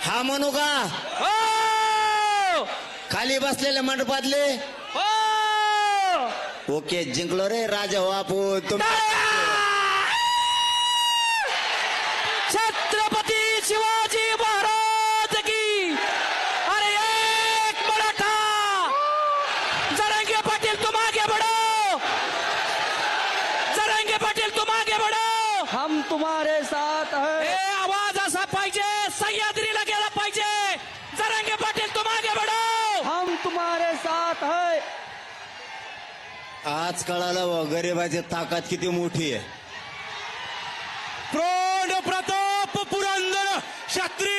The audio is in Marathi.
हा म्हणू का? हो खाली बसलेले मंडपातले हो ओके जिंकलो रे राजा बापू छत्रपती शिवाजी महाराज की. अरे एक मराठा जरंगे पाटील तुम आगे बढ़ो, जरंगे पाटील तुम आगे बढ़ो. हम तुम्हारे साथ हे हैं. आवाज असा पाहिजे, सह्याद्रीला गेला पाहिजे. जरंगे पाटील तुम आगे बढ़ो. हम तुम्हारे साथ हैं. आज कळालं व गरिबाची ताकद किती मोठी आहे. प्रौढ प्रताप पुरंदर क्षत्रिय